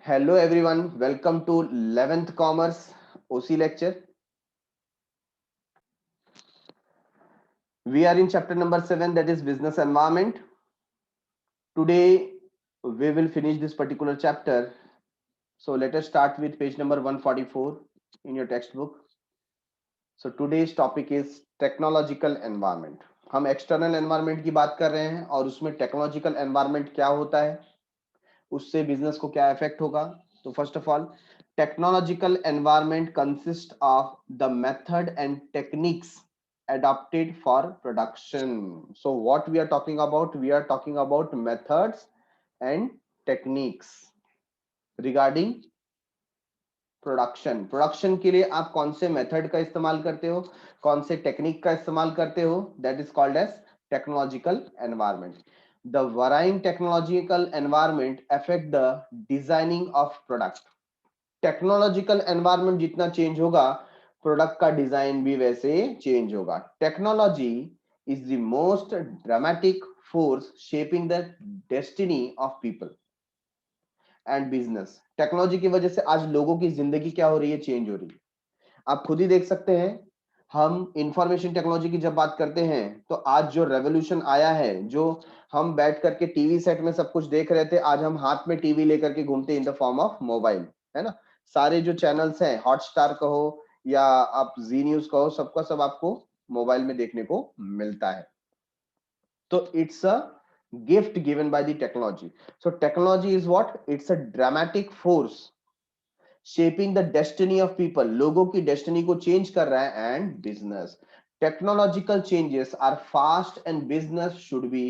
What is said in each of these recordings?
Hello everyone, welcome to 11th Commerce OC lecture. We are in chapter number 7, that is business environment. Today we will finish this particular chapter. So let us start with page number 144 in your textbook. So today's topic is technological environment. हम external environment की बात कर रहे हैं और उसमें technological environment क्या होता है, उससे बिजनेस को क्या इफेक्ट होगा. तो first of all, technological environment consists of the method and techniques adopted for production. So what we are talking about, we are talking about methods and techniques regarding production के लिए आप कौन से method का इस्तेमाल करते हो, कौन से टेक्निक का इस्तेमाल करते हो, that is called as technological environment. The varying technological environment affect the designing of product. Technological environment जितना चेंज होगा, प्रोडक्ट का डिजाइन भी वैसे चेंज होगा. Technology is the most dramatic force shaping the destiny of people and business. Technology की वजह से आज लोगों की जिंदगी क्या हो रही है, चेंज हो रही है. आप खुद ही देख सकते हैं. हम इंफॉर्मेशन टेक्नोलॉजी की जब बात करते हैं तो आज जो रेवोल्यूशन आया है, जो हम बैठ करके टीवी सेट में सब कुछ देख रहे थे, आज हम हाथ में टीवी लेकर के घूमते in the form of mobile, है ना. सारे जो चैनल्स हैं, हॉटस्टार कहो या आप जी न्यूज कहो, सबका सब आपको मोबाइल में देखने को मिलता है. तो it's a gift given by the technology. So technology is what? It's a dramatic force shaping the destiny of people. लोगों की destiny को change कर रहा है. And business, technological changes are fast and business should be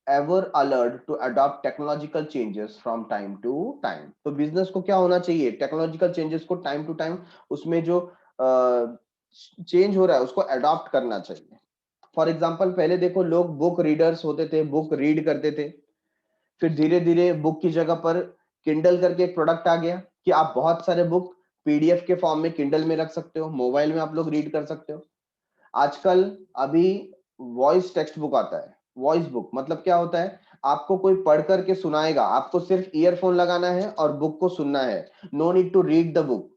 ever alert to adopt technological changes from time to time. तो business को क्या होना चाहिए, technological changes को time to time उसमें जो change हो रहा है उसको adopt करना चाहिए. फॉर एग्जाम्पल, पहले देखो, लोग बुक रीडर्स होते थे, बुक रीड करते थे. फिर धीरे धीरे बुक की जगह पर किंडल करके एक प्रोडक्ट आ गया कि आप बहुत सारे बुक पीडीएफ के फॉर्म में किंडल में रख सकते हो, मोबाइल में आप लोग रीड कर सकते हो. आजकल अभी वॉइस टेक्स्ट बुक आता है. वॉइस बुक मतलब क्या होता है, आपको कोई पढ़ करके सुनाएगा, आपको सिर्फ ईयरफोन लगाना है और बुक को सुनना है. No need to read the book,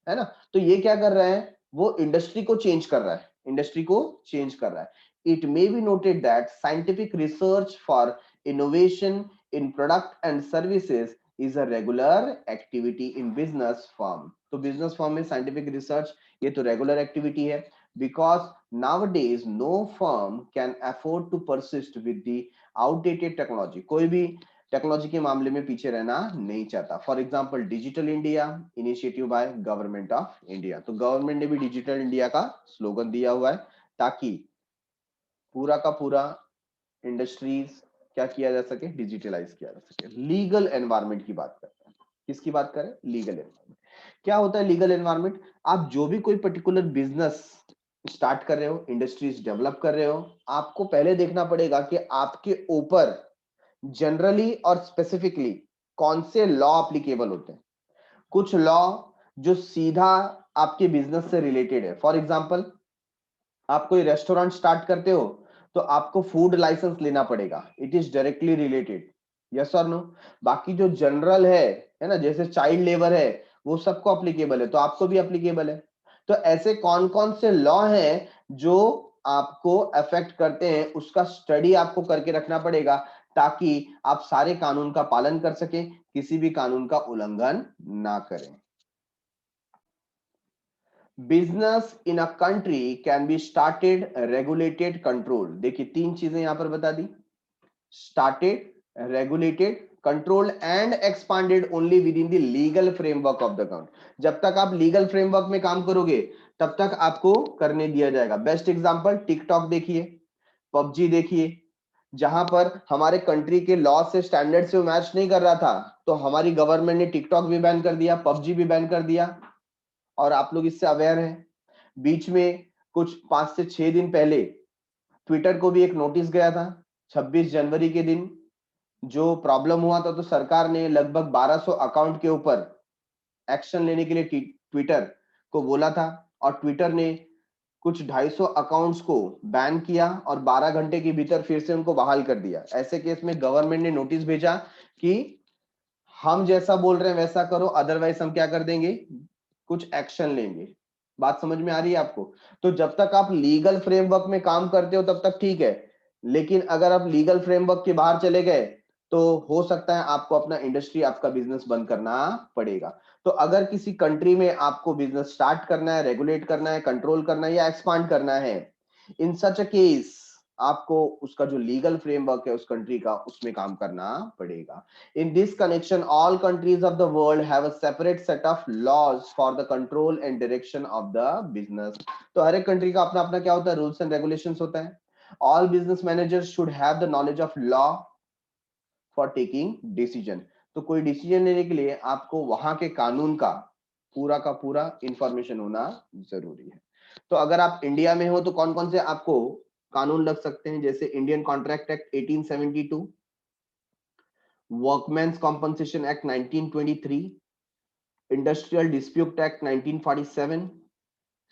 है ना. तो ये क्या कर रहा है, वो इंडस्ट्री को चेंज कर रहा है, इंडस्ट्री को चेंज कर रहा है. It may be noted that scientific research for innovation in product and services is a regular activity in business firm. तो business firm में scientific research ये तो regular activity है, because nowadays no firm can afford to persist with the outdated technology. कोई भी technology के मामले में पीछे रहना नहीं चाहता. For example, digital India initiative by government of India. तो गवर्नमेंट ने भी डिजिटल इंडिया का स्लोगन दिया हुआ है ताकि पूरा का पूरा इंडस्ट्रीज क्या किया जा सके, डिजिटलाइज किया जा सके. लीगल एनवायरनमेंट की बात करते हैं. किसकी बात करें, लीगल एनवायरनमेंट. क्या होता है लीगल एनवायरनमेंट, आप जो भी कोई पर्टिकुलर बिजनेस स्टार्ट कर रहे हो, इंडस्ट्रीज डेवलप कर रहे हो, आपको पहले देखना पड़ेगा कि आपके ऊपर जनरली और स्पेसिफिकली कौन से लॉ अप्लीकेबल होते हैं. कुछ लॉ जो सीधा आपके बिजनेस से रिलेटेड है. फॉर एग्जाम्पल, आप कोई रेस्टोरेंट स्टार्ट करते हो तो आपको फूड लाइसेंस लेना पड़ेगा. It is directly related, yes और नो. बाकी जो जनरल है ना, जैसे चाइल्ड लेबर है, वो सबको अप्लीकेबल है, तो आपको भी अप्लीकेबल है. तो ऐसे कौन कौन से लॉ हैं जो आपको अफेक्ट करते हैं, उसका स्टडी आपको करके रखना पड़ेगा ताकि आप सारे कानून का पालन कर सके, किसी भी कानून का उल्लंघन ना करें. Business in a country can be started, regulated, control. देखिए तीन चीजें यहां पर बता दी. Started, regulated, control and expanded only within the legal framework of the government. जब तक आप लीगल फ्रेमवर्क में काम करोगे तब तक आपको करने दिया जाएगा. बेस्ट एग्जांपल टिकटॉक देखिए, पबजी देखिए. जहां पर हमारे कंट्री के लॉ से, स्टैंडर्ड से मैच नहीं कर रहा था, तो हमारी गवर्नमेंट ने टिकटॉक भी बैन कर दिया, पबजी भी बैन कर दिया, और आप लोग इससे अवेयर हैं. बीच में कुछ 5 से 6 दिन पहले ट्विटर को भी एक नोटिस गया था. 26 जनवरी के दिन जो प्रॉब्लम हुआ था, तो सरकार ने लगभग 1200 अकाउंट के ऊपर एक्शन लेने के लिए ट्विटर को बोला था, और ट्विटर ने कुछ 250 अकाउंट्स को बैन किया और 12 घंटे के भीतर फिर से उनको बहाल कर दिया. ऐसे केस में गवर्नमेंट ने नोटिस भेजा कि हम जैसा बोल रहे हैं वैसा करो, अदरवाइज हम क्या कर देंगे, कुछ एक्शन लेंगे। बात समझ में आ रही है आपको? तो जब तक आप लीगल फ्रेमवर्क में काम करते हो तब तक ठीक है, लेकिन अगर आप लीगल फ्रेमवर्क के बाहर चले गए तो हो सकता है आपको अपना इंडस्ट्री, आपका बिजनेस बंद करना पड़ेगा। तो अगर किसी कंट्री में आपको बिजनेस स्टार्ट करना है, रेगुलेट करना है, कंट्रोल करना है या एक्सपांड करना है, इन सच अ केस आपको उसका जो लीगल फ्रेमवर्क है उस कंट्री का, उसमें काम करना पड़ेगा। In this connection, all countries of the world have a separate set of laws for the control and direction of the business. तो हर एक कंट्री का अपना अपना क्या होता है, रूल्स एंड रेगुलेशंस होता है। All business managers should have the knowledge of law for taking decision. तो कोई डिसीजन लेने के लिए आपको वहां के कानून का पूरा इंफॉर्मेशन होना जरूरी है। तो अगर आप इंडिया में हो तो कौन कौन से आपको कानून लग सकते हैं, जैसे Indian contract act 1872, workman's compensation act 1923, industrial dispute act 1947,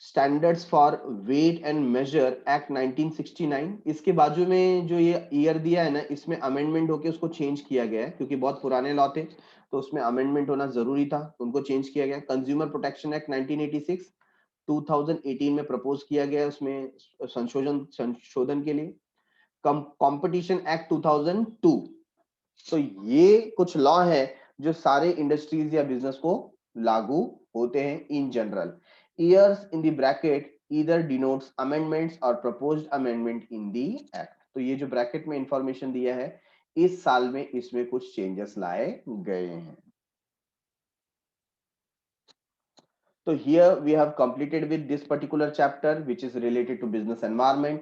standards for weight and measure act 1969। इसके बाजू में जो ये ईयर दिया है ना, इसमें अमेंडमेंट होके उसको चेंज किया गया है, क्योंकि बहुत पुराने लॉ थे तो उसमें अमेंडमेंट होना जरूरी था, उनको चेंज किया गया। कंज्यूमर प्रोटेक्शन एक्ट 1986 2018 में प्रपोज किया गया, उसमें संशोधन के लिए। Competition act 2002। तो ये कुछ लॉ है जो सारे इंडस्ट्रीज या बिजनेस को लागू होते हैं in general. Years in the bracket either denotes amendments और proposed amendment in the act. तो ये जो ब्रैकेट में इंफॉर्मेशन दिया है, इस साल में इसमें कुछ चेंजेस लाए गए हैं। तो here we have completed with this particular chapter which is related to business environment.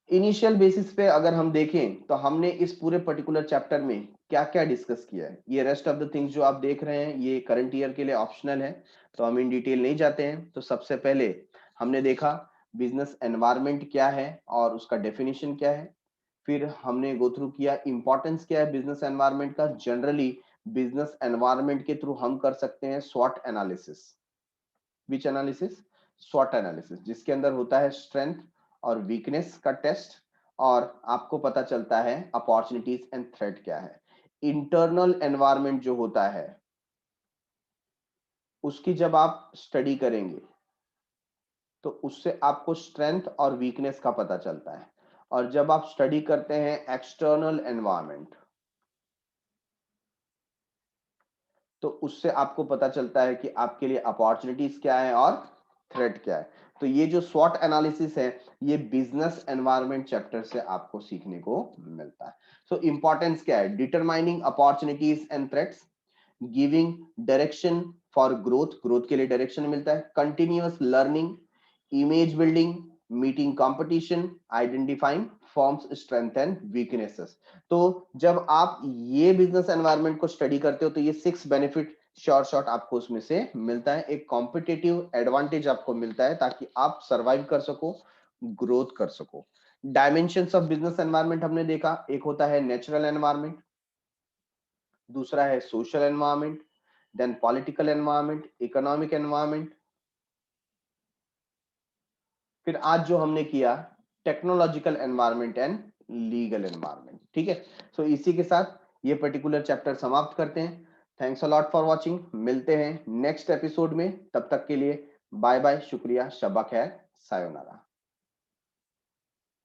Initial basis पे अगर हम देखें तो हमने इस पूरे पर्टिकुलर चैप्टर में क्या क्या डिस्कस किया है। ये रेस्ट ऑफ द थिंग्स जो आप देख रहे हैं ये करंट ईयर के लिए ऑप्शनल है, तो हम इन डिटेल नहीं जाते हैं। तो सबसे पहले हमने देखा बिजनेस एनवायरनमेंट क्या है और उसका डेफिनेशन क्या है। फिर हमने गो थ्रू किया इंपॉर्टेंस क्या है बिजनेस एनवायरनमेंट का। जनरली बिजनेस एनवायरनमेंट के थ्रू हम कर सकते हैं स्वॉट एनालिसिस। विच एनालिसिस? स्वॉट एनालिसिस, जिसके अंदर होता है स्ट्रेंथ और वीकनेस का टेस्ट, और आपको पता चलता है अपॉर्चुनिटीज एंड थ्रेट क्या है। इंटरनल एनवायरनमेंट जो होता है उसकी जब आप स्टडी करेंगे तो उससे आपको स्ट्रेंथ और वीकनेस का पता चलता है। और जब आप स्टडी करते हैं एक्सटर्नल एनवायरनमेंट तो उससे आपको पता चलता है कि आपके लिए अपॉर्चुनिटीज क्या है और थ्रेट क्या है। तो ये जो स्वॉट एनालिसिस है ये बिजनेस एनवायरनमेंट चैप्टर से आपको सीखने को मिलता है। सो इंपॉर्टेंस क्या है? Determining opportunities and threats, giving direction for growth, growth के लिए डायरेक्शन मिलता है, continuous learning, image building, meeting competition, identifying forms strength and weaknesses. तो जब आप ये बिजनेस एनवायरनमेंट को स्टडी करते हो तो ये 6 बेनिफिट शॉर्ट आपको उसमें से मिलता है। एक कॉम्पिटिटिव एडवांटेज आपको मिलता है ताकि आप सरवाइव कर सको, ग्रोथ कर सको। डायमेंशंस ऑफ बिजनेस एनवायरनमेंट हमने देखा, एक होता है नेचुरल एनवायरनमेंट, दूसरा है social environment, then political environment, economic environment, फिर आज जो हमने किया technological environment and legal environment. ठीक है, सो इसी के साथ ये पर्टिकुलर चैप्टर समाप्त करते हैं। Thanks a lot for watching, मिलते हैं नेक्स्ट एपिसोड में, तब तक के लिए बाय बाय, शुक्रिया, शब्बा खैर, सायोनारा।